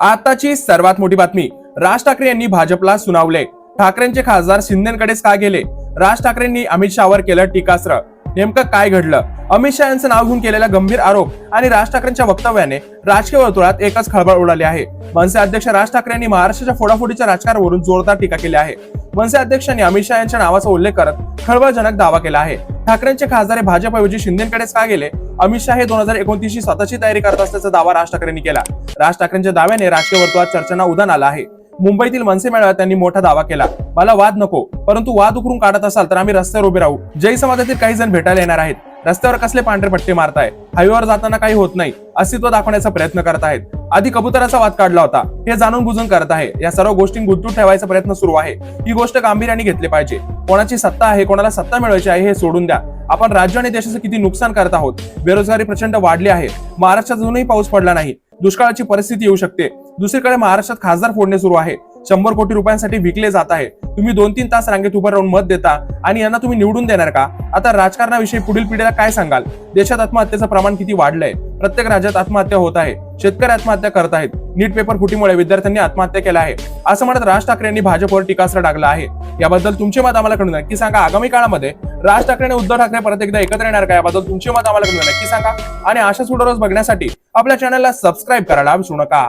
आताची सर्वात मोठी बातमी, राज ठाकरे यांनी भाजपला सुनावले. ठाकरेंचे खासदार शिंदेकडेच का गेले? राज ठाकरेंनी अमित शहावर केलं टीकास्त्र. नेमकं काय घडलं? अमित शहा यांचं नाव घेऊन केलेला गंभीर आरोप आणि राज ठाकरेंच्या वक्तव्याने राजकीय वर्तुळात एकच खळबळ उडाली आहे. मनसे अध्यक्ष राज ठाकरे यांनी महाराष्ट्राच्या फोडाफोडीच्या राजकारणावरून जोरदार टीका केली आहे. मनसे अध्यक्षांनी अमित शहा यांच्या नावाचा उल्लेख करत खळबळजनक दावा केला आहे. ठाकरेंचे खासदार भाजपऐवजी शिंदेकडेच का गेले? अमित शहा हे 2029 ची स्वतःची तयारी करत असल्याचा दावा राज ठाकरेंनी केला. राज ठाकरेंच्या दाव्याने राजकीय वर्तुळात चर्चांना उधाण आलं आहे. मुंबईतील मनसे मेळाव्यात त्यांनी मोठा दावा केला. मला वाद नको, परंतु वाद उकरून काढत असाल तर आम्ही रस्त्यावर उभे राहू. जय समाजातील काही जण भेटायला येणार आहेत. रस्त्यावर कसले पांढरे पट्टे मारताय? हायवेवर जाताना काही होत नाही, अस्तित्व दाखवण्याचा प्रयत्न करत आहेत. आधी कबुतराचा वाद काढला होता, हे जाणून बुजून करत आहे. या सर्व गोष्टी गुंतून ठेवायचा प्रयत्न सुरू आहे. ही गोष्ट गांभीर्याने घेतली पाहिजे. कोणाची सत्ता आहे, कोणाला सत्ता मिळवायची आहे हे सोडून द्या. आपण राज्य आणि देशाचं किती नुकसान करत आहोत. बेरोजगारी प्रचंड वाढली आहे. महाराष्ट्रात अजूनही पाऊस पडला नाही. दुष्काळाची परिस्थिती येऊ शकते. दुसरीकडे महाराष्ट्रात खासदार फोडणे सुरू आहे. 100 कोटी रुपयांसाठी विकले जात आहे. तुम्ही 2-3 तास रांगेत उभं राहून मत देता आणि यांना तुम्ही निवडून देणार का? आता राजकारणाविषयी पुढील पिढीला काय सांगाल? देशात आत्महत्येचं प्रमाण किती वाढलंय? प्रत्येक राज्यात आत्महत्या होत आहे. शेतकरी आत्महत्या करत आहेत. नीट पेपर फुटीमुळे विद्यार्थ्यांनी आत्महत्या केला आहे, असं म्हणत राज ठाकरे यांनी भाजपवर टीकास्त्र टाकलं आहे. याबद्दल तुमचे मत आम्हाला कळून नक्की सांगा. आगामी काळामध्ये राज ठाकरे आणि उद्धव ठाकरे परत एकदा एकत्र येणार का? याबद्दल तुमचे मत आम्हाला कळून नक्की सांगा. आणि अशाच व्हिडिओज बघण्यासाठी आपल्या चॅनलला सबस्क्राईब करायला विसरू नका.